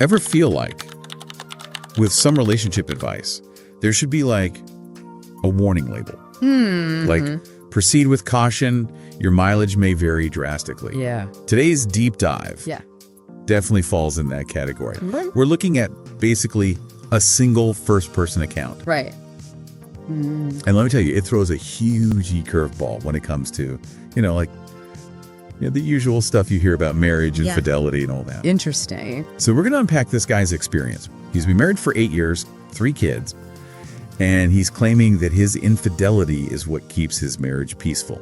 Ever feel like, with some relationship advice, there should be like a warning label? Like, proceed with caution, your mileage may vary drastically. Yeah. Today's deep dive Yeah. definitely falls in that category. We're looking at basically a single first-person account. Right. And let me tell you, it throws a huge curveball when it comes to, the usual stuff you hear about marriage, infidelity, and all that. Interesting. So we're going to unpack this guy's experience. He's been married for 8 years, 3 kids, and he's claiming that his infidelity is what keeps his marriage peaceful.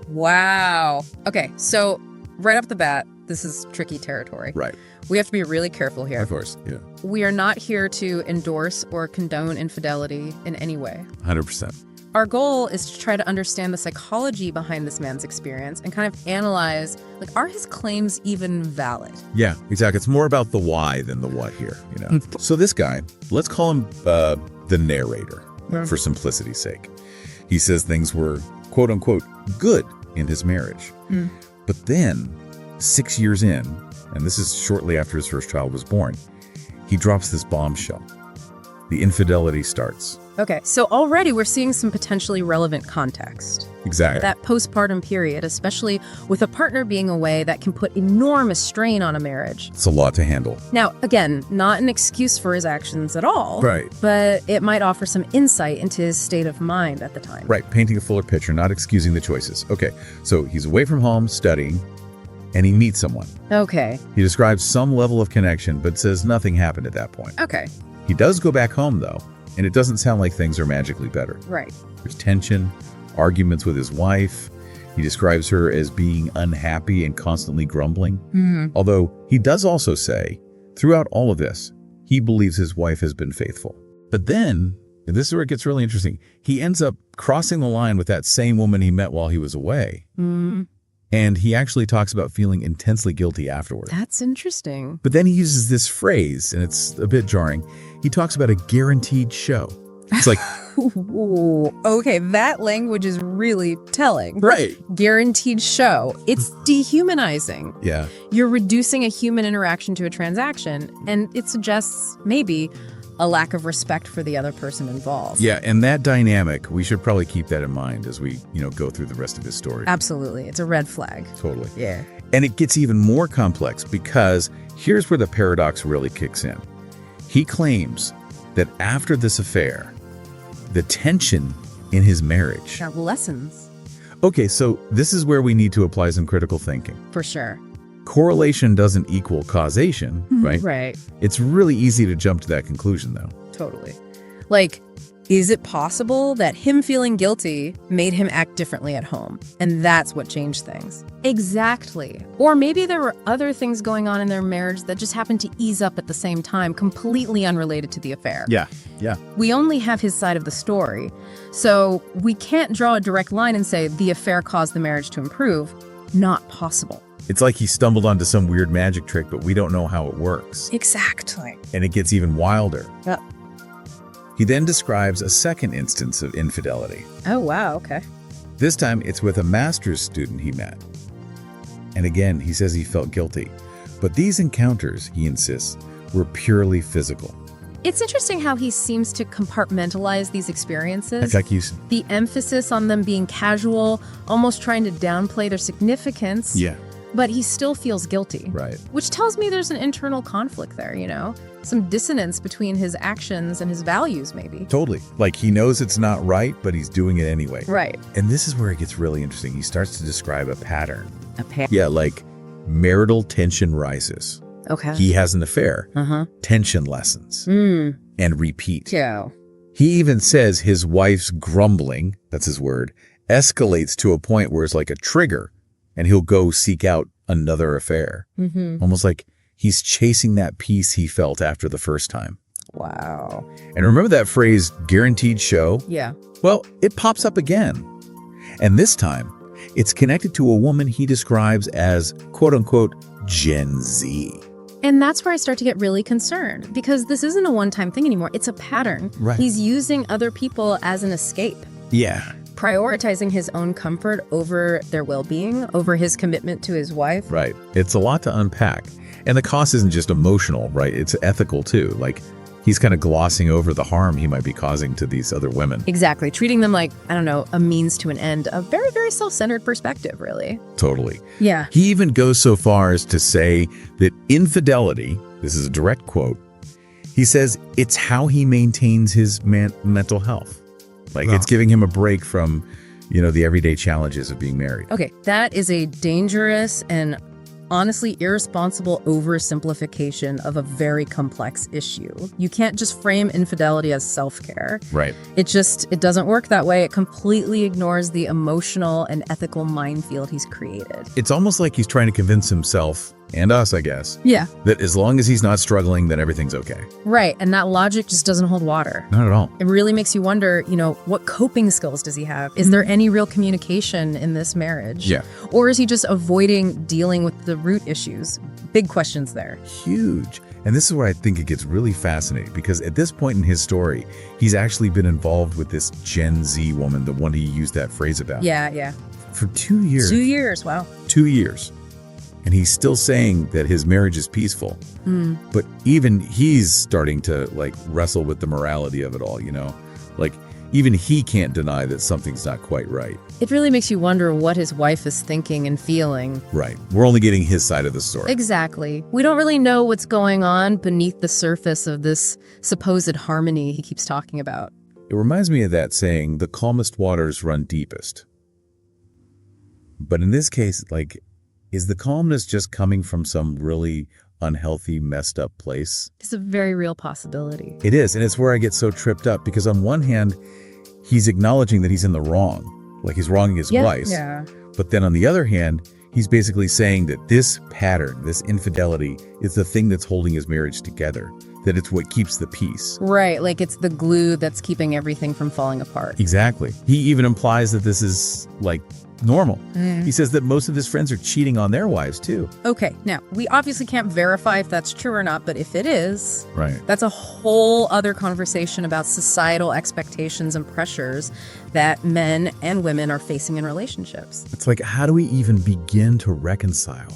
Wow. Okay, so right off the bat, this is tricky territory. Right. We have to be really careful here. Of course, yeah. We are not here to endorse or condone infidelity in any way. 100%. Our goal is to try to understand the psychology behind this man's experience and kind of analyze, are his claims even valid? Yeah, exactly. It's more about the why than the what here, So this guy, let's call him the narrator for simplicity's sake. He says things were, quote unquote, good in his marriage. But then, 6 years in, and this is shortly after his first child was born, he drops this bombshell. The infidelity starts. Okay, so already we're seeing some potentially relevant context. Exactly. That postpartum period, especially with a partner being away, that can put enormous strain on a marriage. It's a lot to handle. Now, again, not an excuse for his actions at all. Right. But it might offer some insight into his state of mind at the time. Right, painting a fuller picture, not excusing the choices. Okay, so he's away from home, studying, and he meets someone. Okay. He describes some level of connection, but says nothing happened at that point. Okay. He does go back home, though, and it doesn't sound like things are magically better. Right. There's tension, arguments with his wife. He describes her as being unhappy and constantly grumbling. Although he does also say, throughout all of this, he believes his wife has been faithful. But then, and this is where it gets really interesting, he ends up crossing the line with that same woman he met while he was away. And he actually talks about feeling intensely guilty afterward. That's interesting. But then he uses this phrase, and it's a bit jarring. He talks about a guaranteed show. It's like, Ooh, okay, that language is really telling. right. Guaranteed show. It's dehumanizing. Yeah. You're reducing a human interaction to a transaction, and it suggests maybe a lack of respect for the other person involved. Yeah, and that dynamic, we should probably keep that in mind as we, go through the rest of his story. Absolutely. It's a red flag. Totally. Yeah. And it gets even more complex because here's where the paradox really kicks in. He claims that after this affair, the tension in his marriage. Got lessons. Okay, so this is where we need to apply some critical thinking. For sure. Correlation doesn't equal causation, right? Right. It's really easy to jump to that conclusion, though. Totally. Is it possible that him feeling guilty made him act differently at home? And that's what changed things. Exactly. Or maybe there were other things going on in their marriage that just happened to ease up at the same time, completely unrelated to the affair. Yeah. We only have his side of the story. So we can't draw a direct line and say the affair caused the marriage to improve. Not possible. It's like he stumbled onto some weird magic trick, but we don't know how it works. Exactly. And it gets even wilder. Yep. He then describes a second instance of infidelity. Oh, wow. Okay. This time, it's with a master's student he met. And again, he says he felt guilty. But these encounters, he insists, were purely physical. It's interesting how he seems to compartmentalize these experiences. It's like the emphasis on them being casual, almost trying to downplay their significance. Yeah. But he still feels guilty. Right. Which tells me there's an internal conflict there, Some dissonance between his actions and his values, maybe. Totally. Like he knows it's not right, but he's doing it anyway. Right. And this is where it gets really interesting. He starts to describe a pattern. Okay. Yeah, like marital tension rises. Okay. He has an affair. Tension lessens. And repeat. Yeah. He even says his wife's grumbling, that's his word, escalates to a point where it's like a trigger, and he'll go seek out another affair. Almost like he's chasing that peace he felt after the first time. Wow. And remember that phrase, guaranteed show? Yeah. Well, it pops up again. And this time, it's connected to a woman he describes as, quote unquote, Gen Z. And that's where I start to get really concerned, because this isn't a one-time thing anymore. It's a pattern. Right. He's using other people as an escape. Yeah. prioritizing his own comfort over their well-being, over his commitment to his wife. Right. It's a lot to unpack. And the cost isn't just emotional, right? It's ethical too. Like, he's kind of glossing over the harm he might be causing to these other women. Exactly. Treating them like, I don't know, a means to an end. A very, very self-centered perspective, really. Totally. Yeah. He even goes so far as to say that infidelity, this is a direct quote, he says it's how he maintains his mental health. Like, it's giving him a break from, the everyday challenges of being married. Okay, that is a dangerous and honestly irresponsible oversimplification of a very complex issue. You can't just frame infidelity as self-care. Right. It doesn't work that way. It completely ignores the emotional and ethical minefield he's created. It's almost like he's trying to convince himself, and us, I guess, Yeah. that as long as he's not struggling, then everything's okay. Right, and that logic just doesn't hold water. Not at all. It really makes you wonder, what coping skills does he have? Is there any real communication in this marriage? Yeah. Or is he just avoiding dealing with the root issues? Big questions there. Huge. And this is where I think it gets really fascinating, because at this point in his story, he's actually been involved with this Gen Z woman, the one he used that phrase about. Yeah. For 2 years. 2 years, wow. 2 years. And he's still saying that his marriage is peaceful. But even he's starting to wrestle with the morality of it all, even he can't deny that something's not quite right. It really makes you wonder what his wife is thinking and feeling. Right. We're only getting his side of the story. Exactly. We don't really know what's going on beneath the surface of this supposed harmony he keeps talking about. It reminds me of that saying, the calmest waters run deepest. But in this case, is the calmness just coming from some really unhealthy, messed up place? It's a very real possibility. It is, and it's where I get so tripped up, because on one hand, he's acknowledging that he's in the wrong, like he's wronging his wife. Yeah. But then on the other hand, he's basically saying that this pattern, this infidelity, is the thing that's holding his marriage together, that it's what keeps the peace. Right, like it's the glue that's keeping everything from falling apart. Exactly. He even implies that this is normal. He says that most of his friends are cheating on their wives too. Okay, now, we obviously can't verify if that's true or not, but if it is, Right. that's a whole other conversation about societal expectations and pressures that men and women are facing in relationships. It's how do we even begin to reconcile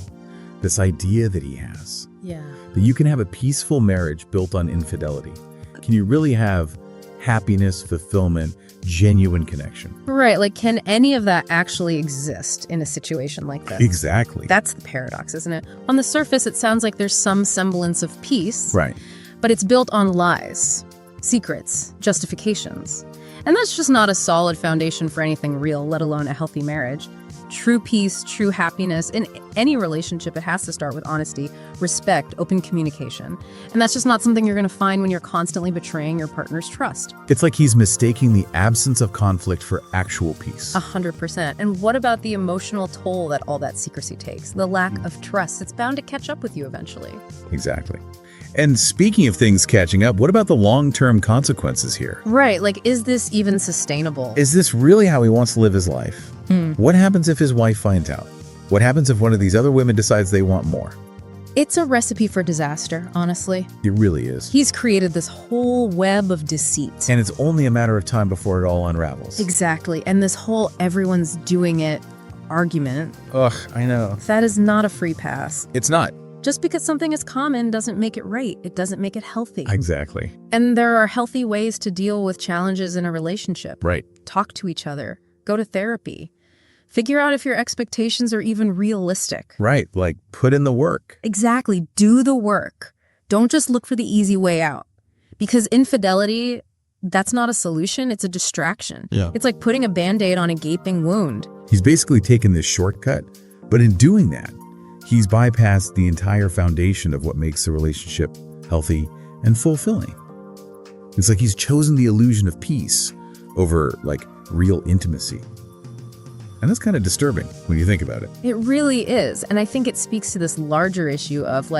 this idea that he has? Yeah. That you can have a peaceful marriage built on infidelity. Can you really have happiness, fulfillment, genuine connection? Right, can any of that actually exist in a situation like this? Exactly. That's the paradox, isn't it? On the surface, it sounds like there's some semblance of peace. Right. But it's built on lies, secrets, justifications. And that's just not a solid foundation for anything real, let alone a healthy marriage. True peace, true happiness, in any relationship, it has to start with honesty, respect, open communication. And that's just not something you're going to find when you're constantly betraying your partner's trust. It's like he's mistaking the absence of conflict for actual peace. 100%. And what about the emotional toll that all that secrecy takes? The lack of trust. It's bound to catch up with you eventually. Exactly. And speaking of things catching up, what about the long-term consequences here? Right, is this even sustainable? Is this really how he wants to live his life? What happens if his wife finds out? What happens if one of these other women decides they want more? It's a recipe for disaster, honestly. It really is. He's created this whole web of deceit. And it's only a matter of time before it all unravels. Exactly. And this whole everyone's doing it argument. Ugh, I know. That is not a free pass. It's not. Just because something is common doesn't make it right. It doesn't make it healthy. Exactly. And there are healthy ways to deal with challenges in a relationship. Right. Talk to each other. Go to therapy. Figure out if your expectations are even realistic. Right. Put in the work. Exactly. Do the work. Don't just look for the easy way out. Because infidelity, that's not a solution. It's a distraction. Yeah. It's like putting a Band-Aid on a gaping wound. He's basically taken this shortcut, but in doing that, he's bypassed the entire foundation of what makes the relationship healthy and fulfilling. It's like he's chosen the illusion of peace over real intimacy. And that's kind of disturbing when you think about it. It really is. And I think it speaks to this larger issue of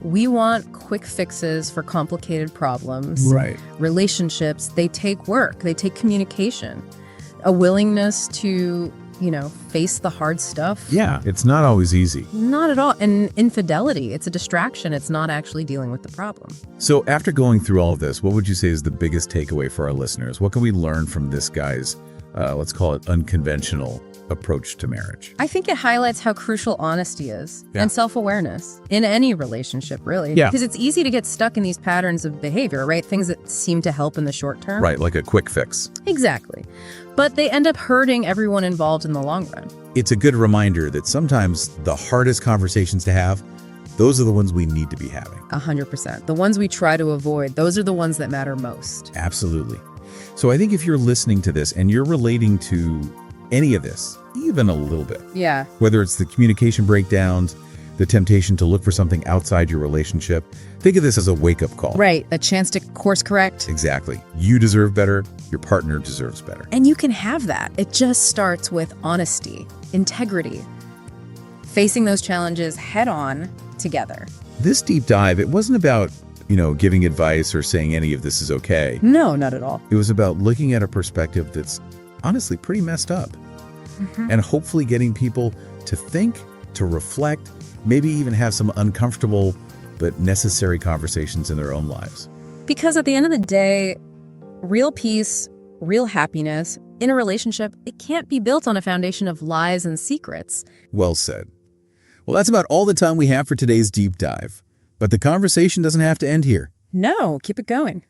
we want quick fixes for complicated problems. Right. Relationships, they take work, they take communication, a willingness to, face the hard stuff. Yeah, it's not always easy. Not at all. And infidelity, it's a distraction. It's not actually dealing with the problem. So after going through all of this, what would you say is the biggest takeaway for our listeners? What can we learn from this guy's let's call it unconventional approach to marriage. I think it highlights how crucial honesty is Yeah. and self-awareness in any relationship, really. Yeah. Because it's easy to get stuck in these patterns of behavior, right? Things that seem to help in the short term. Right, like a quick fix. Exactly. But they end up hurting everyone involved in the long run. It's a good reminder that sometimes the hardest conversations to have, those are the ones we need to be having. 100%. The ones we try to avoid, those are the ones that matter most. Absolutely. So I think if you're listening to this and you're relating to any of this, even a little bit, Yeah. whether it's the communication breakdowns, the temptation to look for something outside your relationship, think of this as a wake-up call. Right. A chance to course correct. Exactly. You deserve better. Your partner deserves better. And you can have that. It just starts with honesty, integrity, facing those challenges head on together. This deep dive, it wasn't about, giving advice or saying any of this is okay. No, not at all. It was about looking at a perspective that's honestly pretty messed up. And hopefully getting people to think, to reflect, maybe even have some uncomfortable but necessary conversations in their own lives. Because at the end of the day, real peace, real happiness in a relationship, it can't be built on a foundation of lies and secrets. Well said. Well, that's about all the time we have for today's deep dive. But the conversation doesn't have to end here. No, keep it going.